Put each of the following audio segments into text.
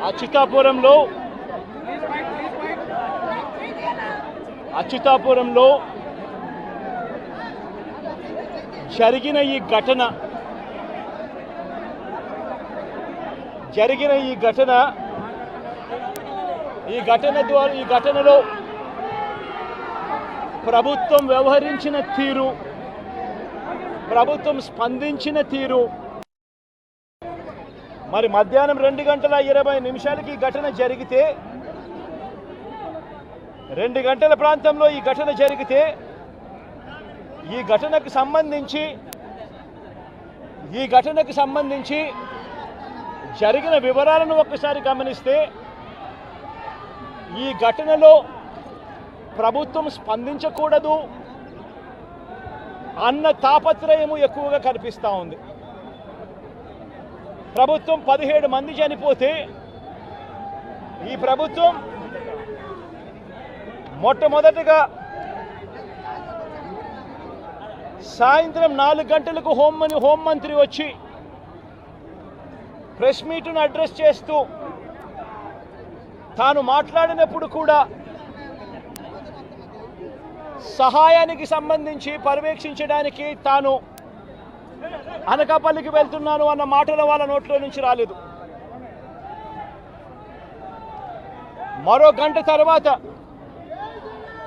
అచ్యుతాపురంలో జరిగిన ఈ ఘటనలో ప్రభుత్వం వ్యవహరించిన తీరు, ప్రభుత్వం స్పందించిన తీరు, మరి మధ్యాహ్నం 2:20 ఈ ఘటన జరిగితే 2 గంటల ప్రాంతంలో ఈ ఘటన జరిగితే ఈ ఘటనకు సంబంధించి జరిగిన వివరాలను ఒక్కసారి గమనిస్తే ఈ ఘటనలో ప్రభుత్వం స్పందించకూడదు అన్న తాపత్రయము ఎక్కువగా కనిపిస్తూ ఉంది. ప్రభుత్వం 17 మంది చనిపోతే ఈ ప్రభుత్వం మొట్టమొదటిగా సాయంత్రం 4 గంటలకు హోంమంత్రి వచ్చి ప్రెస్ మీట్ను అడ్రస్ చేస్తూ తాను మాట్లాడినప్పుడు కూడా సహాయానికి సంబంధించి పర్యవేక్షించడానికి తాను అనకాపల్లికి వెళ్తున్నాను అన్న మాటలు వాళ్ళ నోట్లో నుంచి రాలేదు. మరో గంట తర్వాత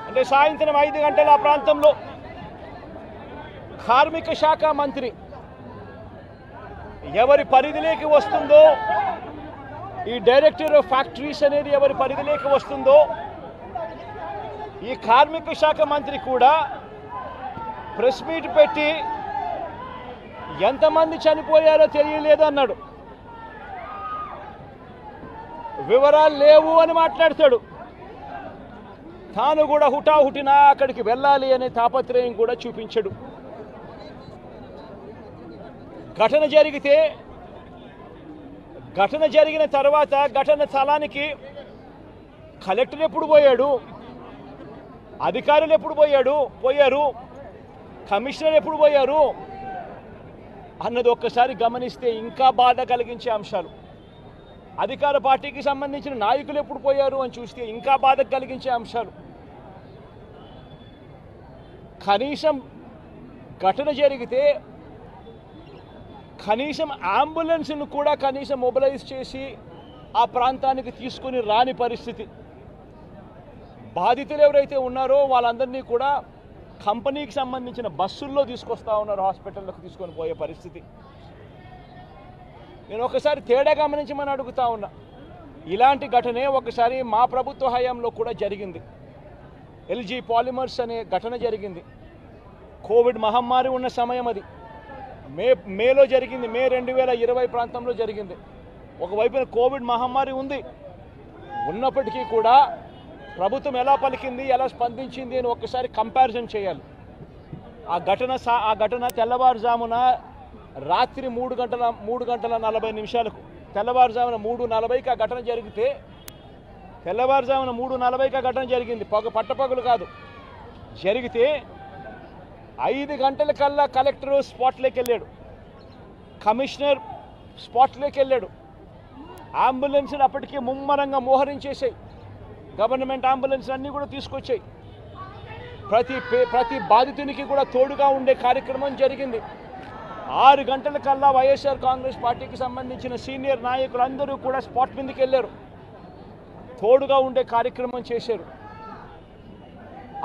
అంటే సాయంత్రం 5 గంటల ఆ ప్రాంతంలో కార్మిక శాఖ మంత్రి ఎవరి పరిధిలోకి వస్తుందో, ఈ డైరెక్టర్ ఆఫ్ ఫ్యాక్టరీస్ అనేది ఎవరి పరిధిలోకి వస్తుందో, ఈ కార్మిక శాఖ మంత్రి కూడా ప్రెస్ మీట్ పెట్టి ఎంతమంది చనిపోయారో తెలియలేదు అన్నాడు. వివరాలు లేవు అని మాట్లాడతాడు. తాను కూడా హుటాహుటిన అక్కడికి వెళ్ళాలి అనే తాపత్రయం కూడా చూపించడు. ఘటన జరిగిన తర్వాత ఘటన స్థలానికి కలెక్టర్ ఎప్పుడు పోయాడు, అధికారులు ఎప్పుడు పోయారు, కమిషనర్ ఎప్పుడు పోయారు అన్నది ఒక్కసారి గమనిస్తే ఇంకా బాధ కలిగించే అంశాలు. అధికార పార్టీకి సంబంధించిన నాయకులు ఎప్పుడు పోయారు అని చూస్తే ఇంకా బాధ కలిగించే అంశాలు. కనీసం ఘటన జరిగితే కనీసం అంబులెన్స్ను కూడా కనీసం మొబిలైజ్ చేసి ఆ ప్రాంతానికి తీసుకుని రాని పరిస్థితి. బాధితులు ఎవరైతే ఉన్నారో వాళ్ళందరినీ కూడా కంపెనీకి సంబంధించిన బస్సుల్లో తీసుకొస్తా ఉన్నారు, హాస్పిటల్లోకి తీసుకొని పోయే పరిస్థితి. నేను ఒకసారి తేడా గమనించమని అడుగుతా ఉన్నా. ఇలాంటి ఘటనే ఒకసారి మా ప్రభుత్వ హయాంలో కూడా జరిగింది. ఎల్జీ పాలిమర్స్ అనే ఘటన జరిగింది. కోవిడ్ మహమ్మారి ఉన్న సమయం అది. మేలో జరిగింది. మే 2020 ప్రాంతంలో జరిగింది. ఒకవైపున కోవిడ్ మహమ్మారి ఉన్నప్పటికీ కూడా ప్రభుత్వం ఎలా పలికింది, ఎలా స్పందించింది అని ఒక్కసారి కంపారిజన్ చేయాలి. ఆ ఘటన తెల్లవారుజామున రాత్రి 3:40 తెల్లవారుజామున 3:40కి ఆ ఘటన జరిగితే తెల్లవారుజామున 3:40కి ఆ ఘటన జరిగింది. పట్టపగలు కాదు. జరిగితే 5 గంటలకల్లా కలెక్టర్ స్పాట్లోకి వెళ్ళాడు, కమిషనర్ స్పాట్లోకి వెళ్ళాడు. అంబులెన్స్లు అప్పటికే ముమ్మరంగా మోహరించేసాయి. గవర్నమెంట్ అంబులెన్స్ అన్నీ కూడా తీసుకొచ్చాయి. ప్రతి బాధితునికి కూడా తోడుగా ఉండే కార్యక్రమం జరిగింది. 6 గంటలకల్లా వైఎస్ఆర్ కాంగ్రెస్ పార్టీకి సంబంధించిన సీనియర్ నాయకులందరూ కూడా స్పాట్ మీదకి వెళ్ళారు, తోడుగా ఉండే కార్యక్రమం చేశారు.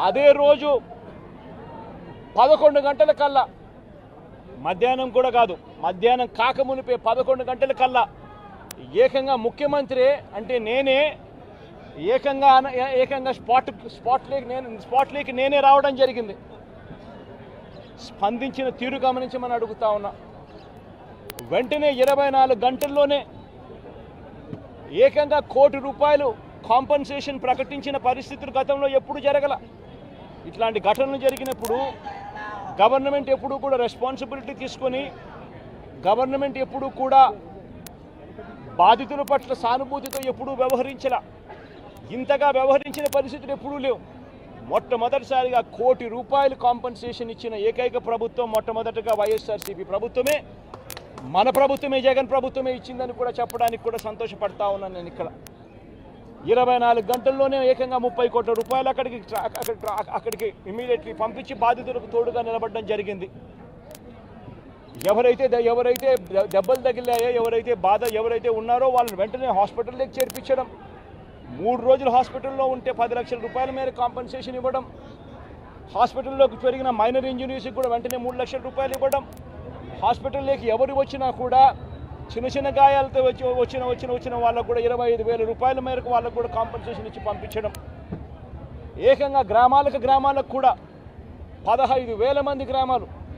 అదే రోజు 11 గంటలకల్లా, మధ్యాహ్నం కూడా కాదు, మధ్యాహ్నం కాకమునిపే 11 గంటలకల్లా ఏకంగా ముఖ్యమంత్రి అంటే నేనే ఏకంగా స్పాట్లోకి నేనే రావడం జరిగింది. స్పందించిన తీరు గమనించమని అడుగుతా ఉన్నా. వెంటనే 24 గంటల్లోనే ఏకంగా ₹1 కోటి కాంపన్సేషన్ ప్రకటించిన పరిస్థితులు గతంలో ఎప్పుడు జరగల. ఇట్లాంటి ఘటనలు జరిగినప్పుడు గవర్నమెంట్ ఎప్పుడూ కూడా రెస్పాన్సిబిలిటీ తీసుకొని, గవర్నమెంట్ ఎప్పుడూ కూడా బాధితుల పట్ల సానుభూతితో ఎప్పుడూ వ్యవహరించాల. ఇంతగా వ్యవహరించిన పరిస్థితులు ఎప్పుడూ లేవు. మొట్టమొదటిసారిగా ₹1 కోటి కాంపన్సేషన్ ఇచ్చిన ఏకైక ప్రభుత్వం మొట్టమొదటిగా వైఎస్ఆర్సీపీ ప్రభుత్వమే. మన ప్రభుత్వమే జగన్ ప్రభుత్వమే ఇచ్చిందని కూడా చెప్పడానికి కూడా సంతోషపడతా ఉన్నాను నేను. ఇక్కడ 24 గంటల్లోనే ఏకంగా 30 కోట్ల రూపాయలు అక్కడికి ఇమీడియట్లీ పంపించి బాధితులకు తోడుగా నిలబడడం జరిగింది. ఎవరైతే దెబ్బలు తగిలాయో, ఎవరైతే ఉన్నారో వాళ్ళని వెంటనే హాస్పిటల్లోకి చేర్పించడం, 3 రోజులు హాస్పిటల్లో ఉంటే 10 లక్షల రూపాయల మేర కాంపెన్సేషన్ ఇవ్వడం, హాస్పిటల్లోకి పెరిగిన మైనర్ ఇంజనీర్స్కి కూడా వెంటనే 3 లక్షల రూపాయలు ఇవ్వడం, హాస్పిటల్లోకి ఎవరు వచ్చినా కూడా చిన్న గాయాలతో వచ్చిన వాళ్ళకు కూడా 25,000 రూపాయల మేరకు వాళ్ళకు కూడా కాంపెన్సేషన్ ఇచ్చి పంపించడం, ఏకంగా గ్రామాలకు కూడా 15,000 మంది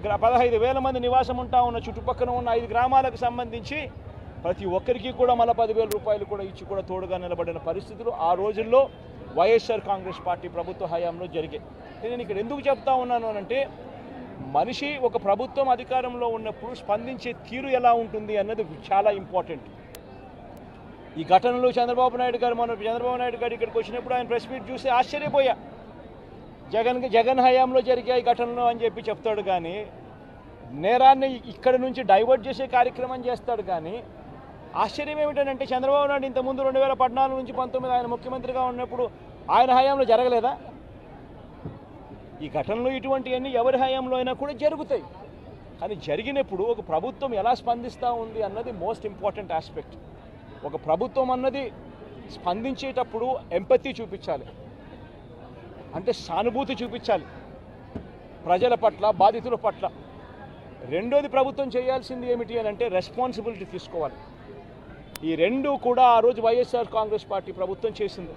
15,000 మంది నివాసం ఉంటా ఉన్న చుట్టుపక్కల ఉన్న 5 గ్రామాలకు సంబంధించి ప్రతి ఒక్కరికి కూడా మళ్ళీ 10,000 రూపాయలు కూడా ఇచ్చి కూడా తోడుగా నిలబడిన పరిస్థితులు ఆ రోజుల్లో వైఎస్ఆర్ కాంగ్రెస్ పార్టీ ప్రభుత్వ హయాంలో జరిగాయి. నేను ఇక్కడ ఎందుకు చెప్తా ఉన్నాను అంటే, మనిషి ఒక ప్రభుత్వం అధికారంలో ఉన్నప్పుడు స్పందించే తీరు ఎలా ఉంటుంది అన్నది చాలా ఇంపార్టెంట్. ఈ ఘటనలో చంద్రబాబు నాయుడు గారు ఇక్కడికి వచ్చినప్పుడు ఆయన ప్రెస్ మీట్ చూసి ఆశ్చర్యపోయా. జగన్ హయాంలో జరిగాయి ఘటనలు అని చెప్పి చెప్తాడు, కానీ నేరాన్ని ఇక్కడ నుంచి డైవర్ట్ చేసే కార్యక్రమం చేస్తాడు. కానీ ఆశ్చర్యం ఏమిటంటే, చంద్రబాబు నాయుడు ఇంతకుముందు 2014 నుంచి 19 ఆయన ముఖ్యమంత్రిగా ఉన్నప్పుడు ఆయన హయాంలో జరగలేదా? ఈ ఘటనలు ఇటువంటివన్నీ ఎవరి హయాంలో అయినా కూడా జరుగుతాయి. కానీ జరిగినప్పుడు ఒక ప్రభుత్వం ఎలా స్పందిస్తూ ఉంది అన్నది మోస్ట్ ఇంపార్టెంట్ ఆస్పెక్ట్. ఒక ప్రభుత్వం అన్నది స్పందించేటప్పుడు ఎంపతి చూపించాలి, అంటే సానుభూతి చూపించాలి ప్రజల పట్ల, బాధితుల పట్ల. రెండోది ప్రభుత్వం చేయాల్సింది ఏమిటి అని అంటే రెస్పాన్సిబిలిటీ తీసుకోవాలి. ఈ రెండు కూడా ఆ రోజు వైఎస్ఆర్ కాంగ్రెస్ పార్టీ ప్రభుత్వం చేసింది.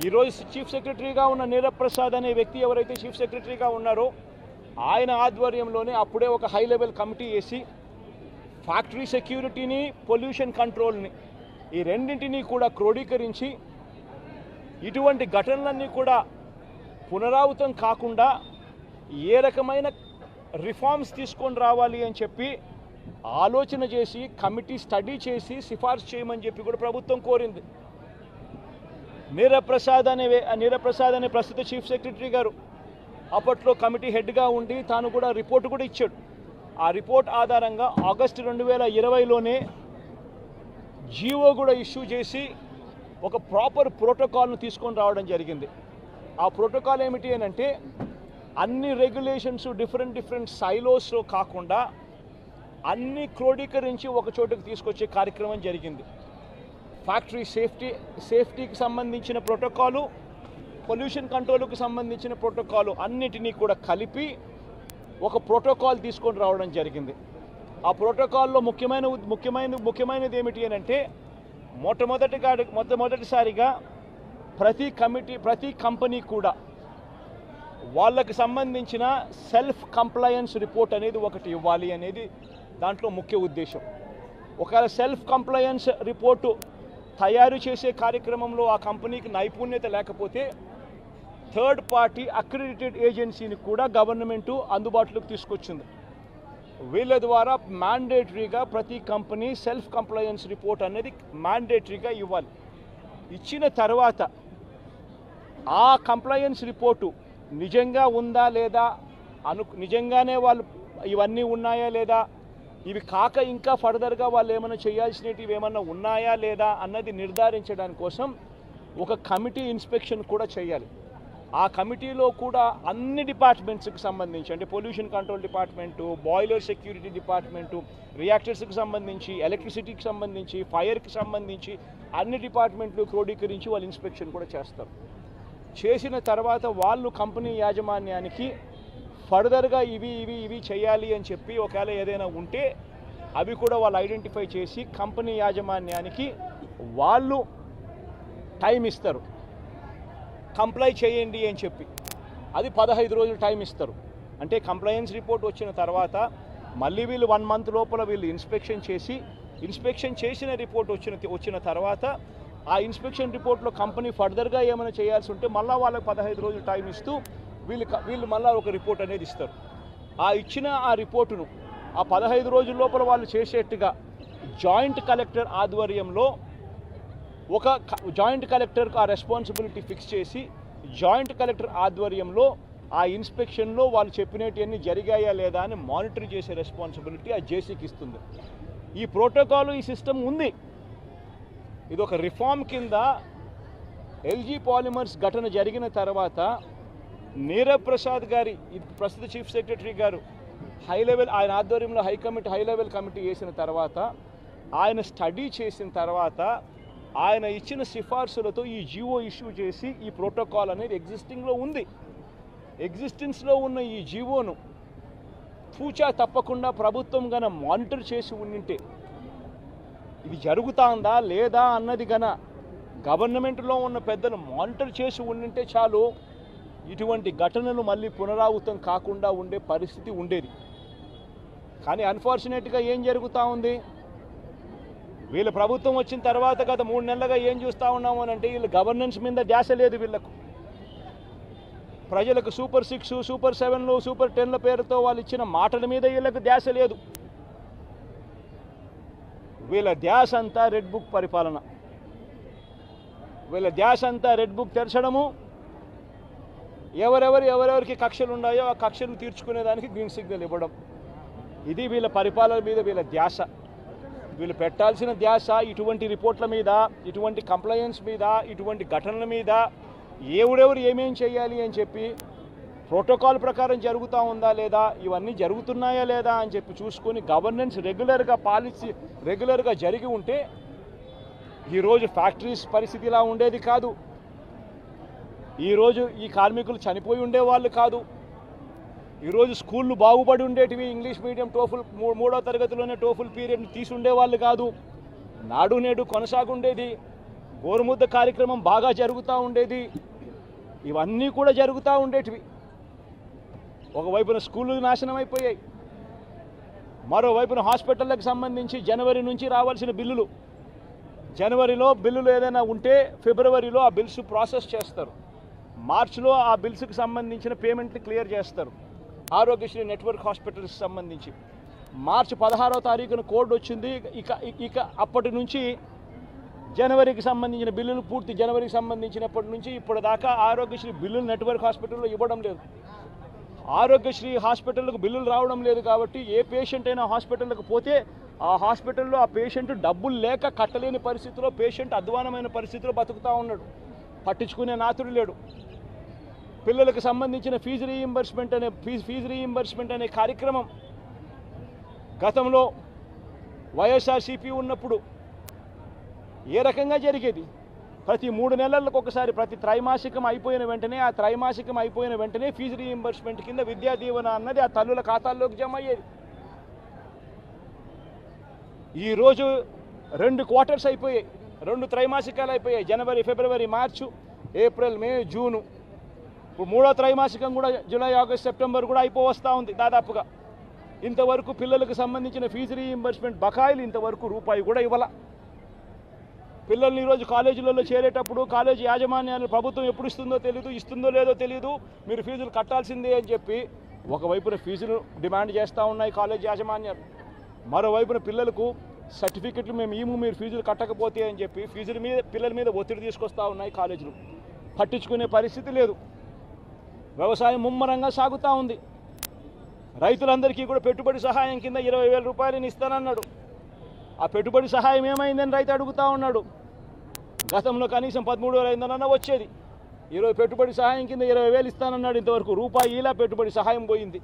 ఈరోజు చీఫ్ సెక్రటరీగా ఉన్న నీరబ్ ప్రసాద్ అనే వ్యక్తి ఎవరైతే చీఫ్ సెక్రటరీగా ఉన్నారో ఆయన ఆధ్వర్యంలోనే అప్పుడే ఒక హై లెవెల్ కమిటీ వేసి ఫ్యాక్టరీ సెక్యూరిటీని, పొల్యూషన్ కంట్రోల్ని, ఈ రెండింటినీ కూడా క్రోడీకరించి ఇటువంటి ఘటనలన్నీ కూడా పునరావృతం కాకుండా ఏ రకమైన రిఫార్మ్స్ తీసుకొని రావాలి అని చెప్పి ఆలోచన చేసి కమిటీ స్టడీ చేసి సిఫార్సు చేయమని చెప్పి కూడా ప్రభుత్వం కోరింది. నీరబ్ ప్రసాద్ అనే ప్రస్తుత చీఫ్ సెక్రటరీ గారు అప్పట్లో కమిటీ హెడ్గా ఉండి తాను కూడా రిపోర్ట్ కూడా ఇచ్చాడు. ఆ రిపోర్ట్ ఆధారంగా ఆగస్టు 2020లోనే జీవో కూడా ఇష్యూ చేసి ఒక ప్రాపర్ ప్రోటోకాల్ను తీసుకొని రావడం జరిగింది. ఆ ప్రోటోకాల్ ఏమిటి అని అంటే, అన్ని రెగ్యులేషన్స్ డిఫరెంట్ సైలోస్లో కాకుండా అన్ని క్రోడీకరించి ఒక చోటుకు తీసుకొచ్చే కార్యక్రమం జరిగింది. ఫ్యాక్టరీ సేఫ్టీకి సంబంధించిన ప్రోటోకాలు, పొల్యూషన్ కంట్రోల్కి సంబంధించిన ప్రోటోకాలు అన్నిటినీ కూడా కలిపి ఒక ప్రోటోకాల్ తీసుకొని రావడం జరిగింది. ఆ ప్రోటోకాల్లో ముఖ్యమైనది ఏమిటి అని అంటే, మొట్టమొదటిసారిగా ప్రతి కంపెనీ కూడా వాళ్ళకి సంబంధించిన సెల్ఫ్ కంప్లయన్స్ రిపోర్ట్ అనేది ఒకటి ఇవ్వాలి అనేది దాంట్లో ముఖ్య ఉద్దేశం. ఒకవేళ సెల్ఫ్ కంప్లయన్స్ రిపోర్టు తయారు చేసే కార్యక్రమంలో ఆ కంపెనీకి నైపుణ్యత లేకపోతే థర్డ్ పార్టీ అక్రిడిటెడ్ ఏజెన్సీని కూడా గవర్నమెంటు అందుబాటులోకి తీసుకొచ్చింది. వీళ్ళ ద్వారా మ్యాండేటరీగా ప్రతి కంపెనీ సెల్ఫ్ కంప్లయన్స్ రిపోర్ట్ అనేది మ్యాండేటరీగా ఇవ్వాలి. ఇచ్చిన తర్వాత ఆ కంప్లయన్స్ రిపోర్టు నిజంగా ఉందా లేదా, నిజంగానే వాళ్ళు ఇవన్నీ ఉన్నాయా లేదా, ఇవి కాక ఇంకా ఫర్దర్గా వాళ్ళు ఏమైనా చేయాల్సినవి ఏమన్నా ఉన్నాయా లేదా అన్నది నిర్ధారించడానికి కోసం ఒక కమిటీ ఇన్స్పెక్షన్ కూడా చేయాలి. ఆ కమిటీలో కూడా అన్ని డిపార్ట్మెంట్స్కి సంబంధించి, అంటే pollution control department, boiler security department, రియాక్టర్స్కి సంబంధించి, ఎలక్ట్రిసిటీకి సంబంధించి, ఫైర్కి సంబంధించి అన్ని డిపార్ట్మెంట్లు క్రోడీకరించి వాళ్ళు ఇన్స్పెక్షన్ కూడా చేస్తారు. చేసిన తర్వాత వాళ్ళు కంపెనీ యాజమాన్యానికి ఫర్దర్గా ఇవి చేయాలి అని చెప్పి ఒకవేళ ఏదైనా ఉంటే అవి కూడా వాళ్ళు ఐడెంటిఫై చేసి కంపెనీ యాజమాన్యానికి వాళ్ళు టైం ఇస్తారు, కంప్లై చేయండి అని చెప్పి. అది 15 రోజులు టైం ఇస్తారు. అంటే కంప్లయన్స్ రిపోర్ట్ వచ్చిన తర్వాత మళ్ళీ వీళ్ళు 1 మంత్ లోపల వీళ్ళు ఇన్స్పెక్షన్ చేసిన రిపోర్ట్ వచ్చిన తర్వాత ఆ ఇన్స్పెక్షన్ రిపోర్ట్లో కంపెనీ ఫర్దర్గా ఏమైనా చేయాల్సి ఉంటే మళ్ళీ వాళ్ళకి 15 రోజులు టైం ఇస్తూ వీళ్ళు మళ్ళీ ఒక రిపోర్ట్ అనేది ఇస్తారు. ఆ రిపోర్టును ఆ 15 రోజుల లోపల వాళ్ళు చేసేట్టుగా జాయింట్ కలెక్టర్ ఆధ్వర్యంలో జాయింట్ కలెక్టర్కు ఆ రెస్పాన్సిబిలిటీ ఫిక్స్ చేసి జాయింట్ కలెక్టర్ ఆధ్వర్యంలో ఆ ఇన్స్పెక్షన్లో వాళ్ళు చెప్పినవన్నీ జరిగాయా లేదా అని మానిటర్ చేసే రెస్పాన్సిబిలిటీ ఆ జేసీకి ఇస్తుంది. ఈ ప్రోటోకాల్, ఈ సిస్టమ్ ఉంది. ఇది ఒక రిఫార్మ్ కింద ఎల్జీ పాలిమర్స్ ఘటన జరిగిన తర్వాత నీరబ్ ప్రసాద్ గారి ప్రస్తుత చీఫ్ సెక్రటరీ గారు హై లెవెల్ ఆయన ఆధ్వర్యంలో హై లెవెల్ కమిటీ వేసిన తర్వాత ఆయన స్టడీ చేసిన తర్వాత ఆయన ఇచ్చిన సిఫార్సులతో ఈ జీవో ఇష్యూ చేసి ఈ ప్రోటోకాల్ అనేది ఎగ్జిస్టింగ్లో ఉంది. ఎగ్జిస్టెన్స్లో ఉన్న ఈ జీవోను పూచా తప్పకుండా ప్రభుత్వం గన మానిటర్ చేసి ఉండింటే, ఇది జరుగుతుందా లేదా అన్నది గన గవర్నమెంట్లో ఉన్న పెద్దలు మానిటర్ చేసి ఉండింటే చాలు, ఇటువంటి ఘటనలు మళ్ళీ పునరావృతం కాకుండా ఉండే పరిస్థితి ఉండేది. కానీ అన్ఫార్చునేట్గా ఏం జరుగుతూ ఉంది, వీళ్ళ ప్రభుత్వం వచ్చిన తర్వాత గత 3 నెలలుగా ఏం చూస్తూ ఉన్నాము అని అంటే, వీళ్ళ గవర్నెన్స్ మీద ధ్యాస లేదు. వీళ్ళకు ప్రజలకు సూపర్ 6, సూపర్ 7, సూపర్ 10ల పేరుతో వాళ్ళు ఇచ్చిన మాటల మీద వీళ్ళకు ధ్యాస లేదు. వీళ్ళ ధ్యాస అంతా రెడ్ బుక్ పరిపాలన, వీళ్ళ ధ్యాస అంతా రెడ్ బుక్ తెరచడము, ఎవరెవరికి కక్షలు ఉన్నాయో ఆ కక్షలు తీర్చుకునేదానికి గ్రీన్ సిగ్నల్ ఇవ్వడం. ఇది వీళ్ళ పరిపాలన మీద వీళ్ళ ధ్యాస. వీళ్ళు పెట్టాల్సిన ధ్యాస ఇటువంటి రిపోర్ట్ల మీద, ఇటువంటి కంప్లైంట్స్ మీద, ఇటువంటి ఘటనల మీద ఎవరెవరు ఏమేం చేయాలి అని చెప్పి ప్రోటోకాల్ ప్రకారం జరుగుతూ ఉందా లేదా, ఇవన్నీ జరుగుతున్నాయా లేదా అని చెప్పి చూసుకొని గవర్నెన్స్ రెగ్యులర్గా పాలసీ రెగ్యులర్గా జరిగి ఉంటే ఈరోజు ఫ్యాక్టరీస్ పరిస్థితి ఇలా ఉండేది కాదు. ఈరోజు ఈ కార్మికులు చనిపోయి ఉండేవాళ్ళు కాదు. ఈరోజు స్కూళ్ళు బాగుపడి ఉండేటివి. ఇంగ్లీష్ మీడియం టోఫుల్ 3వ తరగతిలోనే టోఫుల్ పీరియడ్ని తీసి ఉండేవాళ్ళు కాదు. నాడు నేడు కొనసాగుండేది. గోరుముద్ద కార్యక్రమం బాగా జరుగుతూ ఉండేది. ఇవన్నీ కూడా జరుగుతూ ఉండేటివి. ఒకవైపున స్కూళ్ళు నాశనం అయిపోయాయి, మరోవైపున హాస్పిటళ్ళకి సంబంధించి జనవరి నుంచి రావాల్సిన బిల్లులు, జనవరిలో బిల్లులు ఏదైనా ఉంటే ఫిబ్రవరిలో ఆ బిల్స్ ప్రాసెస్ చేస్తారు, మార్చిలో ఆ బిల్స్కి సంబంధించిన పేమెంట్లు క్లియర్ చేస్తారు. ఆరోగ్యశ్రీ నెట్వర్క్ హాస్పిటల్స్కి సంబంధించి మార్చి 16వ తారీఖున కోడ్ వచ్చింది. ఇక అప్పటి నుంచి జనవరికి సంబంధించిన బిల్లులు పూర్తి జనవరికి సంబంధించినప్పటి నుంచి ఇప్పటిదాకా ఆరోగ్యశ్రీ బిల్లులు నెట్వర్క్ హాస్పిటల్లో ఇవ్వడం లేదు. ఆరోగ్యశ్రీ హాస్పిటల్కు బిల్లులు రావడం లేదు కాబట్టి ఏ పేషెంట్ అయినా హాస్పిటల్కి పోతే ఆ హాస్పిటల్లో ఆ పేషెంట్ డబ్బులు లేక కట్టలేని పరిస్థితిలో, పేషెంట్ అధ్వానమైన పరిస్థితిలో బతుకుతూ ఉన్నాడు. పట్టించుకునే నాతుడు లేడు. పిల్లలకు సంబంధించిన ఫీజు రీయింబర్స్మెంట్ అనే కార్యక్రమం గతంలో వైఎస్ఆర్సీపీ ఉన్నప్పుడు ఏ రకంగా జరిగేది? ప్రతి 3 నెలలకు ఒకసారి, ప్రతి త్రైమాసికం అయిపోయిన వెంటనే, ఆ త్రైమాసికం అయిపోయిన వెంటనే ఫీజు రీయింబర్స్మెంట్ కింద విద్యా దీవెన అన్నది ఆ తల్లుల ఖాతాల్లోకి జమ అయ్యేది. ఈరోజు 2 క్వార్టర్స్ అయిపోయాయి, 2 త్రైమాసికాలు అయిపోయాయి. జనవరి, ఫిబ్రవరి, మార్చు, ఏప్రిల్, మే, జూను. ఇప్పుడు 3వ త్రైమాసికం కూడా జూలై, ఆగస్ట్, సెప్టెంబర్ కూడా అయిపోవస్తూ ఉంది దాదాపుగా. ఇంతవరకు పిల్లలకు సంబంధించిన ఫీజు రీయింబర్స్మెంట్ బకాయిలు ఇంతవరకు రూపాయి కూడా ఇవ్వాల. పిల్లల్ని ఈరోజు కాలేజీలలో చేరేటప్పుడు కాలేజీ యాజమాన్యాలు ప్రభుత్వం ఎప్పుడు ఇస్తుందో తెలియదు, ఇస్తుందో లేదో తెలియదు, మీరు ఫీజులు కట్టాల్సిందే అని చెప్పి ఒకవైపున ఫీజులు డిమాండ్ చేస్తూ ఉన్నాయి కాలేజీ యాజమాన్యాలు, మరోవైపున పిల్లలకు సర్టిఫికెట్లు మేము మీరు ఫీజులు కట్టకపోతే అని చెప్పి పిల్లల మీద ఒత్తిడి తీసుకొస్తూ ఉన్నాయి కాలేజీలు. పట్టించుకునే పరిస్థితి లేదు. వ్యవసాయం ముమ్మరంగా సాగుతూ ఉంది. రైతులందరికీ కూడా పెట్టుబడి సహాయం కింద 20,000 రూపాయలని ఇస్తానన్నాడు. ఆ పెట్టుబడి సహాయం ఏమైందని రైతు అడుగుతూ ఉన్నాడు. గతంలో కనీసం 13,500 వచ్చేది. ఈరోజు పెట్టుబడి సహాయం కింద 20,000 ఇస్తానన్నాడు. ఇంతవరకు రూపాయి ఇలా పెట్టుబడి సహాయం పోయింది.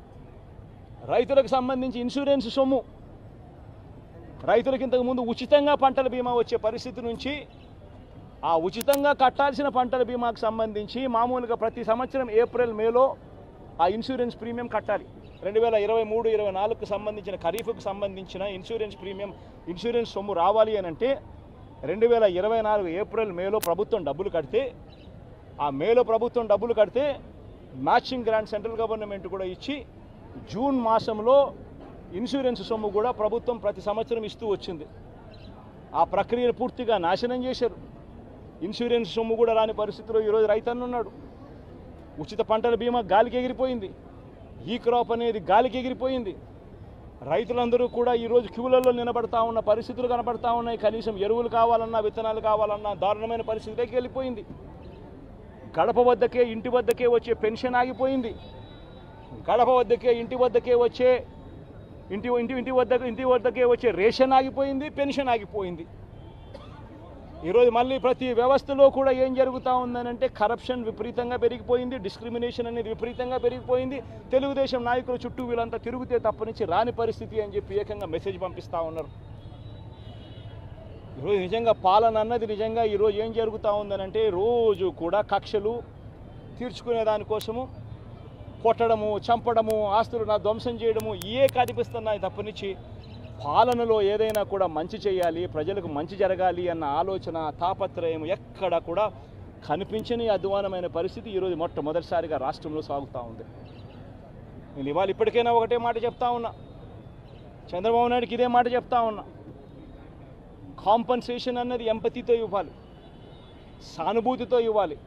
రైతులకు సంబంధించి ఇన్సూరెన్స్ సొమ్ము, రైతులకు ఇంతకుముందు ఉచితంగా పంటల బీమా వచ్చే పరిస్థితి నుంచి ఆ ఉచితంగా కట్టాల్సిన పంటల బీమాకు సంబంధించి మామూలుగా ప్రతి సంవత్సరం ఏప్రిల్, మేలో ఆ ఇన్సూరెన్స్ ప్రీమియం కట్టాలి. 2023-24కు సంబంధించిన ఖరీఫ్కు సంబంధించిన ఇన్సూరెన్స్ సొమ్ము రావాలి అని అంటే 2024 ఏప్రిల్, మేలో ప్రభుత్వం డబ్బులు కడితే, ఆ మేలో ప్రభుత్వం డబ్బులు కడితే మ్యాచింగ్ గ్రాంట్ సెంట్రల్ గవర్నమెంట్ కూడా ఇచ్చి జూన్ మాసంలో ఇన్సూరెన్స్ సొమ్ము కూడా ప్రభుత్వం ప్రతి సంవత్సరం ఇస్తూ వచ్చింది. ఆ ప్రక్రియను పూర్తిగా నాశనం చేశారు. ఇన్సూరెన్స్ సొమ్ము కూడా రాని పరిస్థితిలో ఈరోజు రైతన్న ఉన్నాడు. ఉచిత పంటల బీమా గాలికి ఎగిరిపోయింది. ఈ క్రాప్ అనేది గాలికి ఎగిరిపోయింది. రైతులందరూ కూడా ఈరోజు క్యూలలో నిలబడతా ఉన్న పరిస్థితులు కనబడతా ఉన్నాయి. కనీసం ఎరువులు కావాలన్నా, విత్తనాలు కావాలన్నా దారుణమైన పరిస్థితిలోకి వెళ్ళిపోయింది. గడప వద్దకే ఇంటి వద్దకే వచ్చే పెన్షన్ ఆగిపోయింది. గడప వద్దకే ఇంటి వద్దకే వచ్చే ఇంటి వద్దకే వచ్చే రేషన్ ఆగిపోయింది, పెన్షన్ ఆగిపోయింది. ఈరోజు మళ్ళీ ప్రతి వ్యవస్థలో కూడా ఏం జరుగుతూ ఉందనంటే కరప్షన్ విపరీతంగా పెరిగిపోయింది, డిస్క్రిమినేషన్ అనేది విపరీతంగా పెరిగిపోయింది. తెలుగుదేశం నాయకుల చుట్టూ వీళ్ళంతా తిరిగితే తప్పనించి రాని పరిస్థితి అని చెప్పి ఏకంగా మెసేజ్ పంపిస్తూ ఉన్నారు. ఈరోజు నిజంగా పాలన అన్నది నిజంగా ఈరోజు ఏం జరుగుతూ ఉందనంటే రోజు కూడా కక్షలు తీర్చుకునే దానికోసము కొట్టడము, చంపడము, ఆస్తులు ధ్వంసం చేయడము కనిపిస్తున్నాయి తప్పనించి పాలనలో ఏదైనా కూడా మంచి చేయాలి, ప్రజలకు మంచి జరగాలి అన్న ఆలోచన, తాపత్రయం ఎక్కడ కూడా కనిపించని అధ్వానమైన పరిస్థితి ఈరోజు మొట్టమొదటిసారిగా రాష్ట్రంలో సాగుతూ ఉంది. నేను ఇవాళ ఇప్పటికైనా ఒకటే మాట చెప్తా ఉన్నా, చంద్రబాబు నాయుడుకి ఇదే మాట చెప్తా ఉన్నా. కాంపన్సేషన్ అన్నది ఎంపతితో ఇవ్వాలి, సానుభూతితో ఇవ్వాలి,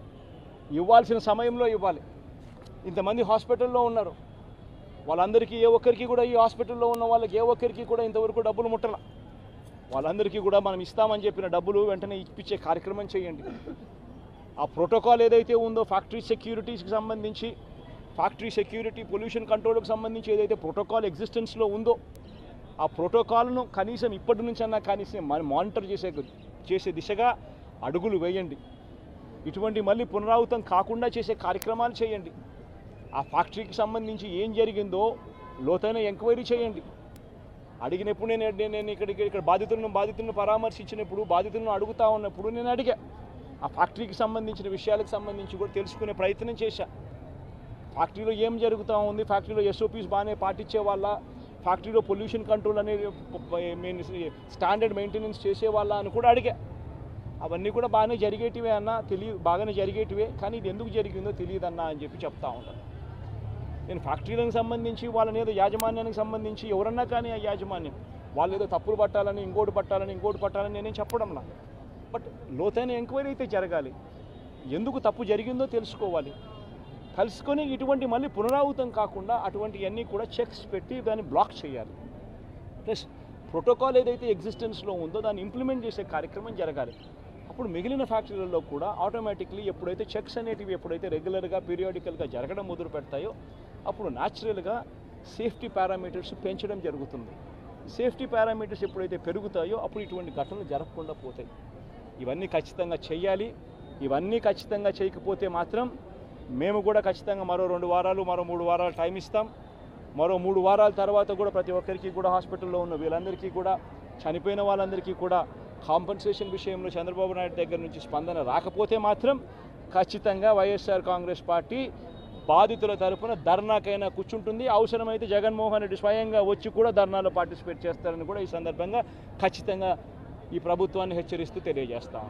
ఇవ్వాల్సిన సమయంలో ఇవ్వాలి. ఇంతమంది హాస్పిటల్లో ఉన్నారు, వాళ్ళందరికీ ఏ ఒక్కరికి కూడా ఈ హాస్పిటల్లో ఉన్న వాళ్ళకి ఏ ఒక్కరికి కూడా ఇంతవరకు డబ్బులు ముట్టల. వాళ్ళందరికీ కూడా మనం ఇస్తామని చెప్పిన డబ్బులు వెంటనే ఇప్పించే కార్యక్రమం చేయండి. ఆ ప్రోటోకాల్ ఏదైతే ఉందో ఫ్యాక్టరీ సెక్యూరిటీస్కి సంబంధించి, ఫ్యాక్టరీ సెక్యూరిటీ, పొల్యూషన్ కంట్రోల్కి సంబంధించి ఏదైతే ప్రోటోకాల్ ఎగ్జిస్టెన్స్లో ఉందో ఆ ప్రోటోకాల్ను కనీసం ఇప్పటి నుంచి అన్నా కనీసం మానిటర్ చేసే దిశగా అడుగులు వేయండి. ఇటువంటి మళ్ళీ పునరావృతం కాకుండా చేసే కార్యక్రమాలు చేయండి. ఆ ఫ్యాక్టరీకి సంబంధించి ఏం జరిగిందో లోతైన ఎంక్వైరీ చేయండి. అడిగినప్పుడు నేను ఇక్కడ బాధితులను పరామర్శించినప్పుడు, బాధితులను అడుగుతా ఉన్నప్పుడు నేను అడిగా, ఆ ఫ్యాక్టరీకి సంబంధించిన విషయాలకు సంబంధించి కూడా తెలుసుకునే ప్రయత్నం చేశా. ఫ్యాక్టరీలో ఏం జరుగుతూ ఉంది, ఫ్యాక్టరీలో SOPs బాగానే పాటించే వాళ్ళ, ఫ్యాక్టరీలో పొల్యూషన్ కంట్రోల్ అనేది స్టాండర్డ్ మెయింటెనెన్స్ చేసేవాళ్ళ అని కూడా అడిగా. అవన్నీ కూడా బాగానే జరిగేటివే అన్న, బాగానే జరిగేటివే, కానీ ఇది ఎందుకు జరిగిందో తెలియదన్నా అని చెప్పి చెప్తా ఉంటాను. నేను ఫ్యాక్టరీలకు సంబంధించి వాళ్ళని ఏదో యాజమాన్యానికి సంబంధించి ఎవరన్నా కానీ ఆ యాజమాన్యం వాళ్ళు ఏదో తప్పులు పట్టాలని ఇంకోటి పట్టాలని నేనేం చెప్పడంలా. బట్ లోతైన ఎంక్వైరీ అయితే జరగాలి, ఎందుకు తప్పు జరిగిందో తెలుసుకోవాలి. తెలుసుకొని ఇటువంటి మళ్ళీ పునరావృతం కాకుండా అటువంటివన్నీ కూడా చెక్స్ పెట్టి దాన్ని బ్లాక్ చేయాలి. ప్లస్ ప్రోటోకాల్ ఏదైతే ఎగ్జిస్టెన్స్లో ఉందో దాన్ని ఇంప్లిమెంట్ చేసే కార్యక్రమం జరగాలి. అప్పుడు మిగిలిన ఫ్యాక్టరీలలో కూడా ఆటోమేటిక్లీ ఎప్పుడైతే చెక్స్ అనేటివి ఎప్పుడైతే రెగ్యులర్గా పీరియాడికల్గా జరగడం మొదలు పెడతాయో అప్పుడు న్యాచురల్గా సేఫ్టీ పారామీటర్స్ పెంచడం జరుగుతుంది. సేఫ్టీ పారామీటర్స్ ఎప్పుడైతే పెరుగుతాయో అప్పుడు ఇటువంటి ఘటనలు జరగకుండా పోతాయి. ఇవన్నీ ఖచ్చితంగా చేయాలి. ఇవన్నీ ఖచ్చితంగా చేయకపోతే మాత్రం మేము కూడా ఖచ్చితంగా మరో 2 వారాలు, మరో 3 వారాలు టైం ఇస్తాం. మరో 3 వారాల తర్వాత కూడా ప్రతి ఒక్కరికి కూడా హాస్పిటల్లో ఉన్న వీళ్ళందరికీ కూడా, చనిపోయిన వాళ్ళందరికీ కూడా కాంపన్సేషన్ విషయంలో చంద్రబాబు నాయుడు దగ్గర నుంచి స్పందన రాకపోతే మాత్రం ఖచ్చితంగా వైఎస్ఆర్ కాంగ్రెస్ పార్టీ బాధితుల తరపున ధర్నాకైనా కూర్చుంటుంది. అవసరమైతే జగన్మోహన్ రెడ్డి స్వయంగా వచ్చి కూడా ధర్నాలో పార్టిసిపేట్ చేస్తారని కూడా ఈ సందర్భంగా ఖచ్చితంగా ఈ ప్రభుత్వాన్ని హెచ్చరిస్తూ తెలియజేస్తాం.